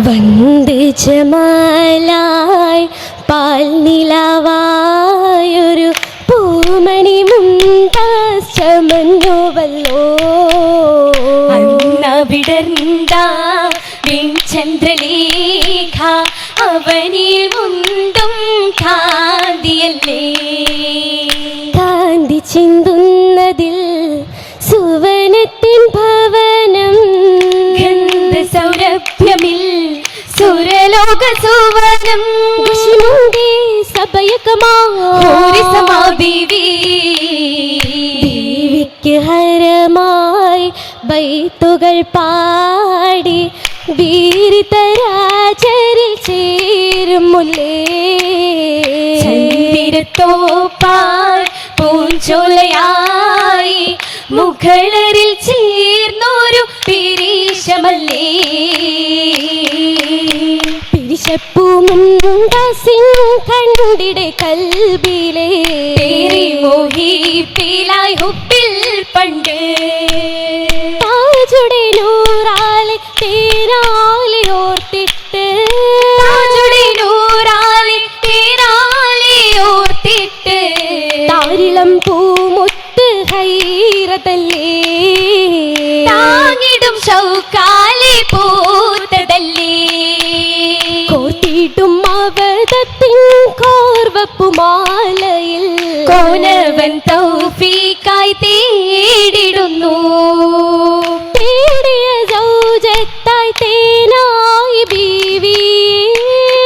വന്ത് ജമാലായി പാൽ നിലാവായൊരു പൂമണി മുംതാസ് ചമഞ്ഞുവല്ലോ. വിടർന്ന ചന്ദ്രലേഖ അവനിൽ മുണ്ടും കാന്തിയല്ലേ. കാന്തി ചിന്തുന്നതിൽ സുവനത്തിൻ ഭവനം, ഗന്ധ സൗരഭ്യമിൽ സുരലോക സുവനം. ഖുശ്മുണ്ടേ സബയകമാ ബീവി ബീവിക്ക് ഹരമായി ബൈത്തുകൾ പാടി വീരിതരാജരിൽ ചേരും മുല്ലേ. ചന്ദിരത്തോപ്പാൽ പൂഞ്ചോലയായി മുഖളരിൽ ചേർന്നൊരു പിരീശമല്ലേ. പിരിശപ്പൂമുണ്ടാസിൻ കണ്ടിടെ കൽബിലെ മോഹിപ്പിലായി ഹുപ്പിൽ പണ്ട് താജുടെ നൂറാലെ തേനാലെ ഓർത്തിട്ട്, താജുടെ നൂറാലെ തേനാലെ ഓർത്തിട്ട് താരിളം പൂമുത്ത് ഹൈറതല്ലേ. താങ്ങിടും ഷൗക്കാലെ പൂത്തതല്ലേ. കോർത്തിട്ടും അവതത്തിൻ കോർവപ്പുമാലയിൽ കോനവൻ തൗഫീഖായി തേടിടുന്നു. തേടിയ സൗജത്തായി തേനായി ബീവി,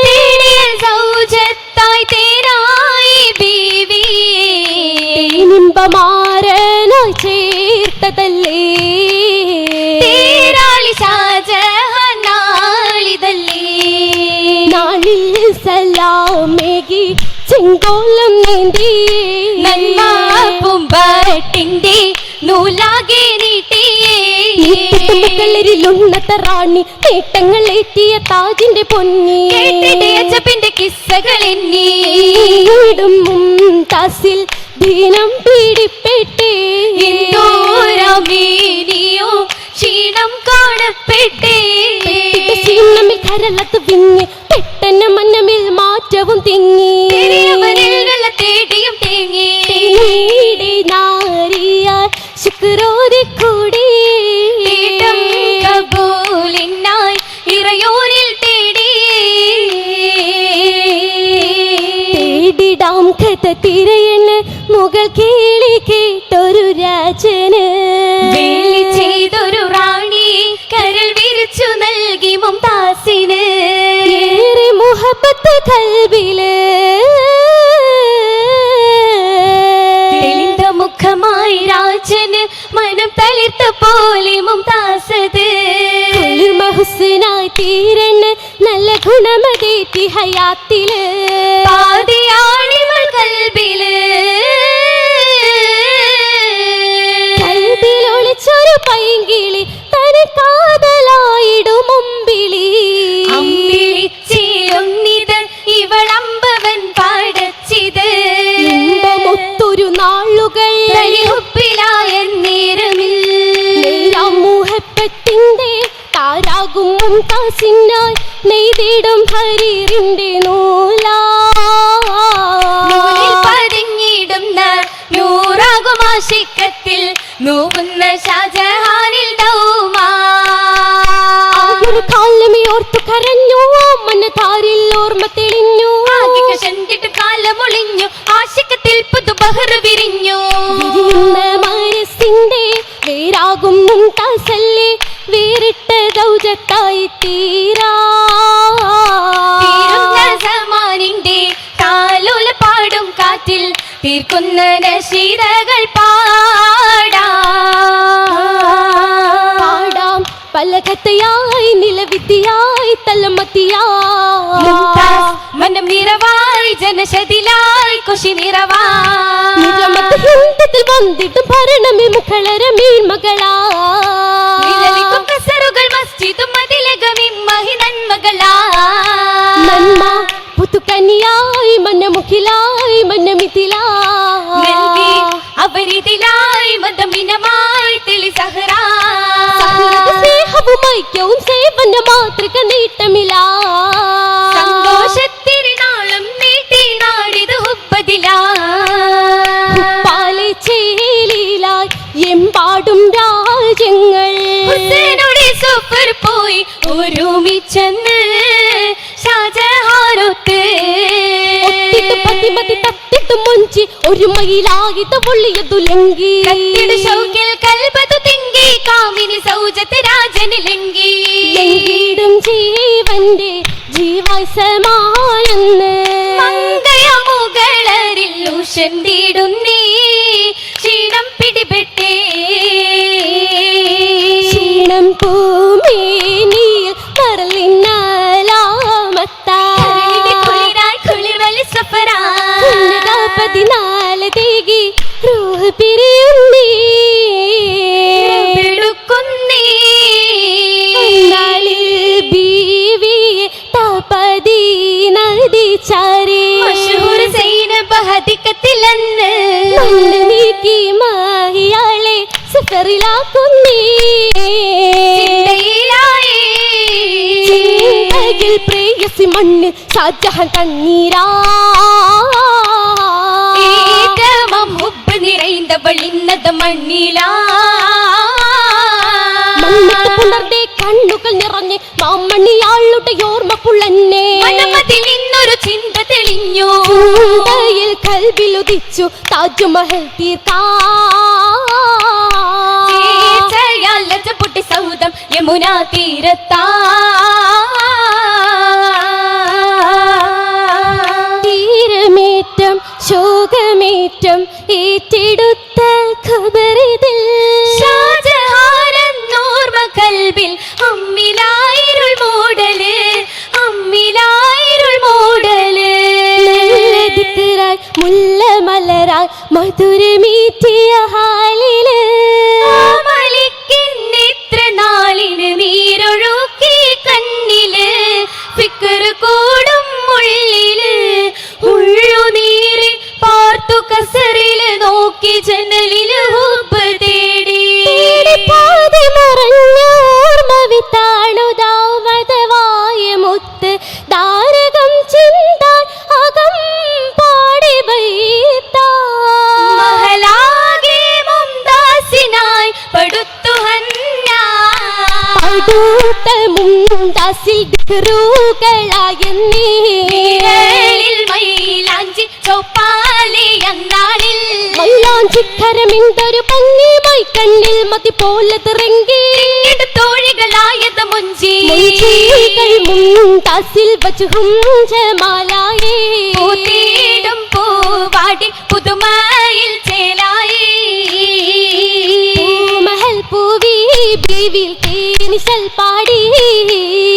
തേടിയ സൗജത്തായി തേനായി ബീവി. തേനിമ്പമാരനായി ചേർത്തതല്ലേ. തേരാളി ഷാജഹാൻ നാളിതല്ലേ. നാളിൽ സലാമേകി ചെങ്കോലം നീന്തി നന്മാപ്പുമ്പട്ടിന്റെ നൂലാകെ നീട്ടിയേ. ിലുണ്ണത്ത റാണി നേട്ടങ്ങൾ ഏറ്റിയ താജിന്റെ പൊന്നി അജബിന്റെ കിസ്സകൾ എന്നീടും മുംതാസിൽ ദീനം പീഡിപ്പെട്ടേ. എന്തോരമേനിയോ ക്ഷീണം കാണപ്പെട്ടേ. ക്ഷീണമിൽ കരളത്ത് വിങ്ങി പെട്ടെന്ന് മന്നമിൽ മാറ്റവും തിങ്ങി. തേടിയും തേങ്ങി നാരിയാൽ ശുക്രോതി കൂടി കബൂലിനായി ഇറയോരിൽ തേടി. തേടിടാം കഥ തിരയണ് മുകൾ കേളി കേട്ടൊരു രാജന്. വേലി ചെയ്തൊരു റാണി കരൾ വിരിച്ചു നൽകി മുംതാസിന്. ഏറെ മുഹബത്ത് കൽബില് തെളിந்த മുഖമായി രാജന് മനം തളിർത്ത പോലെ മുംതാസത്. ഹുസ്നായി തീരണ് നല്ല ഗുണമതേറ്റി ഹയാത്തില്. പാതിയാണിവൾ കൽബില് കൽബിലൊളിച്ചൊരു പൈങ്കിളി തന് കാതലായിടും അമ്പിളി. അമ്പിളിച്ചിലൊന്നിത് ഇവളമ്പവൻ പടച്ചിത്. ഇമ്പമൊത്തൊരു നാളുകൾ ഉപ്പിലായ നേരമിൽ മുഹബത്തിന്റെ താരാകും മുംതാസിനായി നെയ്തിടും ഹരീറിന്റെ നൂലിൽ പതിഞ്ഞിടുന്ന നൂറാകും ആശിക്കത്തിൽ നോവുന്ന ഷാജഹാനിൽ കാലമേ ഓർത്തു കരഞ്ഞു മനതാരിൽ ഓർമ്മ തെളിഞ്ഞു. കണ്ടിട്ട് കാലമൊളിഞ്ഞു ആശിക്കത്തിൽ പുതുബഹർ വിരിഞ്ഞു. വിരിയുന്ന മനസ്സിന്റെ വേരാകും മുംതാസല്ലേ വേറിട്ട ദൗജത്തായി തീരാ. സമാനിന്റെ താലോല പാടും കാറ്റിൽ തീർക്കുന്ന നശീതകൾ പാടാം പലകത്തയായി നിലവിദ്യയായി തലമത്തിയായി മനം നിറവായി ജനശതിലായി കുശി നിറവായി ഹിന്ദത്തിൽ വന്നിട്ടും ഭരണമേ മുഖളര മീൻമകളാ. കസറുകൾ മസ്ജിദും മതിലകമിം മഹി നന്മകളാ. നന്മ പുതുക്കനിയായി മന്നമുഖിലായി മന്നമിതിലായി അവരിതിലായി മതമിനമായി തെളി സഹറാ. സ്നേഹവും ഐക്യവും സേവന മാതൃക നീട്ടമില്ല. ഒരു മയിലാകിത പൊള്ളിയതു ലങ്കി ഷൗക്കിൽ കൽബതു തിങ്കി കാമിനി സൗജത്ത് രാജന് ലങ്കി ലങ്കിടും ജീവന്റെ ജീവാസമായെന്ന് മങ്കയ മുകളരിൽ ഉഷന്തിടുന്നീ ക്ഷീണം പിടിപെട്ടേ ക്ഷീണം പൂമേനിയിൽ മറലിനാലാമത്തായി കുളിരായി കുളിർവലി സഫറാ 14 തേകി റൂഹ് പിരിയുന്നീ പിടുക്കുന്നീ നാളിൽ ബീവിയെ തപതി നദി ചാരി മശഹൂർ സൈനബ് ഹദിക്കത്തിലെന്ന് മണ്ണ് നീക്കി മാഹിയാളെ സഫറിലാക്കുന്നീ ചിന്തയിൽ പ്രേയസി മണ്ണ് ഷാജഹാൻ കണ്ണീരാ ഹുബ് നിറൈന്തവൾ ഇന്നത് മണ്ണിലാ മണ്ണിട്ട് പുണർന്റെ കണ്ണുകൾ നിറഞ്ഞ് മാമണ്ണിയാളുടെ ഓർമ്മ പുള്ളന്നെ മനമതിൽ നിന്നൊരു ചിന്ത തെളിഞ്ഞു ചിന്തയിൽ കൽബിലുദിച്ചു താജ്മഹൽ പൊട്ടി സൗദം യമുന തീരത്താ തീരമേറ്റം ശോകമേറ്റം ഏറ്റെടുത്ത ഖബറിതിൽ ഷാജഹാനെന്നോർമ്മ കൽബിൽ അമ്മിലായിരുൾ മൂടല് അമ്മിലായിരുൾ മൂടല് ദിക്റായി മുല്ല മലരായി മധുരമീറ്റിയ ഹാലില് മലിക്കിന്നിത്ര നാളിന് നീരൊഴുക്കി കണ്ണില് ഫിക്കർ കൂടും ഉള്ളില് ഉള്ളുനീരി പാർത്തു കസറില് നോക്കി ജനലില് ഹുബ് തേടി പാതി മറഞ്ഞോർമ്മ വിത്താണുതാവതവായ മുത്ത് താരകം ചിന്താൻ അകം പാടി ബൈത്താ മഹലാകെ മുംതാസിനായി പടുത്തു ഹന്നാ പടുത്ത മുംതാസിൽ ദിക്റുകളായെന്നീ വിരലിൽ മൈലാഞ്ചി ചോപ്പാലി അന്നാളിൽ മൈലാഞ്ചിക്കരമിന്തൊരു ഭംഗിമായി കണ്ണിൽ മതി പോലെ തിറങ്ങി തോഴികളായത് മുഞ്ചി മുംതാസിൽ വച്ചുഹും ജമാലായേ പൂത്തിടും പൂവാടി പുതുമയിൽ ചേലായി മഹൽ പൂവി ബീവിൽ തേനിശൽ പാടി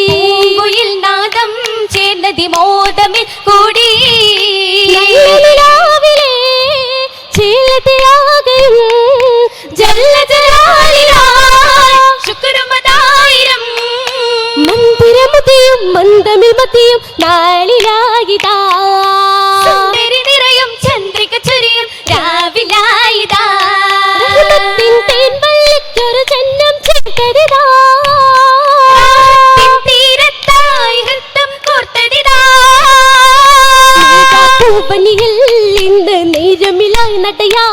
പൂങ്കുയിൽ നാദം ചേർന്നതി മോദമിൽ കൂടി രാവിലെ ചേലത്തിലാകയും ജല്ല ജലാലിലായി ശുക്രമതായിരം മന്ദിരമതിയും മന്ദമിൽ മതിയും നാളിലായിതാ സുന്ദരി നിറയും ചന്ദ്രിക ചൊരിയും രാവിലായിതാ റഹ്മത്തിൻ തേൻവള്ളിക്കൊരു ജന്മം ചേർത്തരിതാ തീരത്തായി ഹൃത്തം കോർത്തതിതാ പൂവനിയിൽ ഇന്ന് നേരമിലായി നടയാ